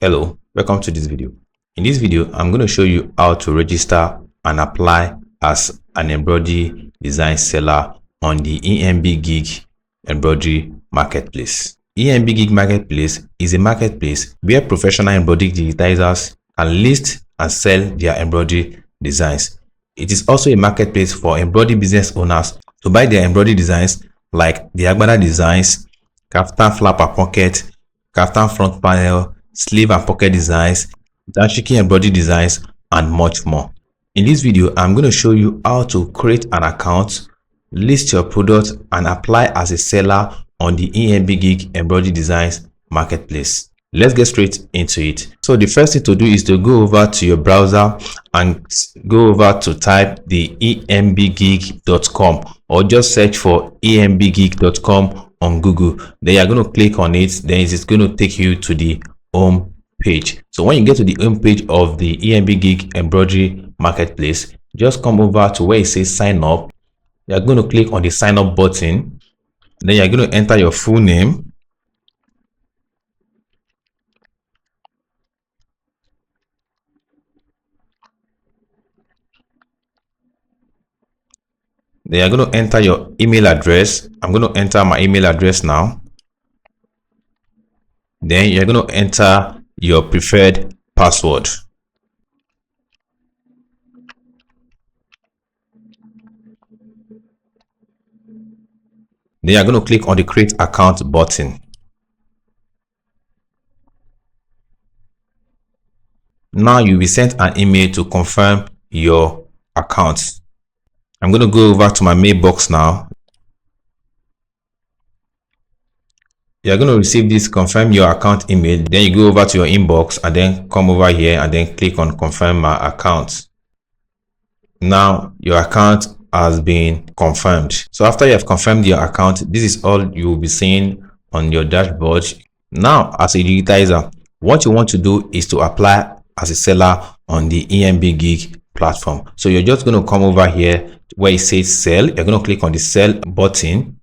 Hello, welcome to this video. In this video, I'm going to show you how to register and apply as an embroidery design seller on the Embgig embroidery marketplace. Embgig marketplace is a marketplace where professional embroidery digitizers can list and sell their embroidery designs. It is also a marketplace for embroidery business owners to buy their embroidery designs like the agbada designs, kaftan flap pocket, kaftan front panel, sleeve and pocket designs, dashiki embroidery designs, and much more. In this video, I'm going to show you how to create an account, list your product, and apply as a seller on the Embgig embroidery designs marketplace. Let's get straight into it. So the first thing to do is to go over to your browser and go over to type the embgig.com, or just search for embgig.com on Google. Then you're going to click on it. Then it's going to take you to the home page. So when you get to the home page of the Embgig embroidery marketplace, just come over to where it says sign up. You're going to click on the sign up button. Then you're going to enter your full name. Then you're going to enter your email address. I'm going to enter my email address now. Then you're going to enter your preferred password. Then you're going to click on the create account button. Now you'll be sent an email to confirm your account. I'm going to go over to my mailbox now. You're going to receive this confirm your account email. Then you go over to your inbox and then come over here and then click on confirm my account. Now your account has been confirmed. So after you have confirmed your account, this is all you will be seeing on your dashboard. Now as a digitizer, what you want to do is to apply as a seller on the Embgig platform. So you're just going to come over here where it says sell. You're going to click on the sell button.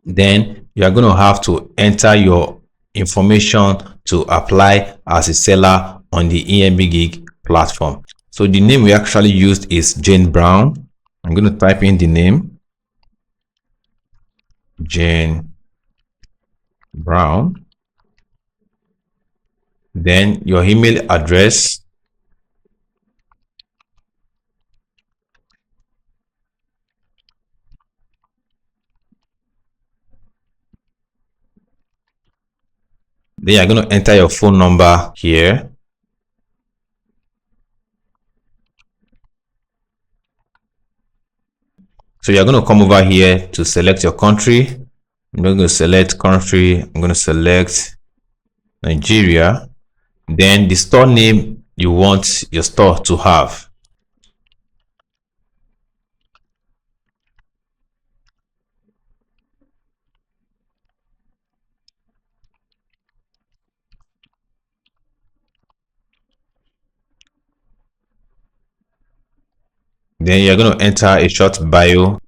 Then you are going to have to enter your information to apply as a seller on the Embgig platform. So the name we actually used is Jane Brown. I'm going to type in the name, Jane Brown. Then your email address. Then you're going to enter your phone number here. So you're going to come over here to select your country. I'm going to select country. I'm going to select Nigeria. Then the store name you want your store to have. Then you're going to enter a short bio.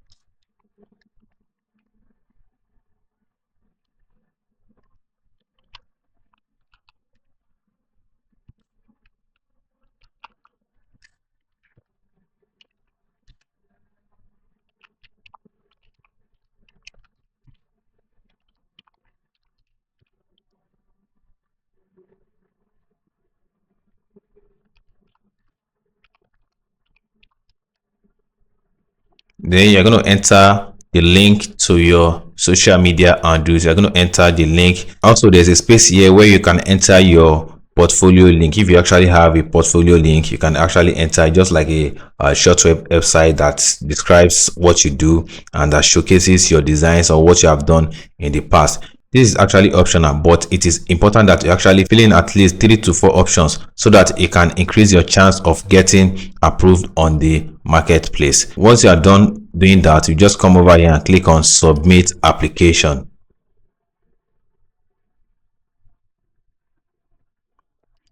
Then you're going to enter the link to your social media handles. You're going to enter the link. Also, there's a space here where you can enter your portfolio link. If you actually have a portfolio link, you can actually enter just like a short website that describes what you do and that showcases your designs or what you have done in the past. This is actually optional, but it is important that you actually fill in at least 3 to 4 options so that it can increase your chance of getting approved on the marketplace. Once you are done doing that, you just come over here and click on submit application.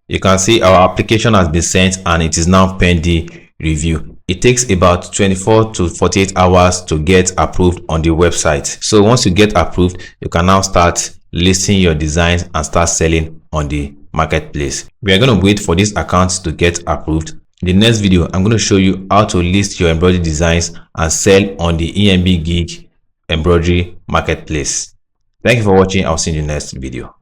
You can see our application has been sent and it is now pending review. It takes about 24 to 48 hours to get approved on the website. So once you get approved, you can now start listing your designs and start selling on the marketplace. We are going to wait for this account to get approved. In the next video, I'm going to show you how to list your embroidery designs and sell on the Embgig embroidery marketplace. Thank you for watching. I'll see you in the next video.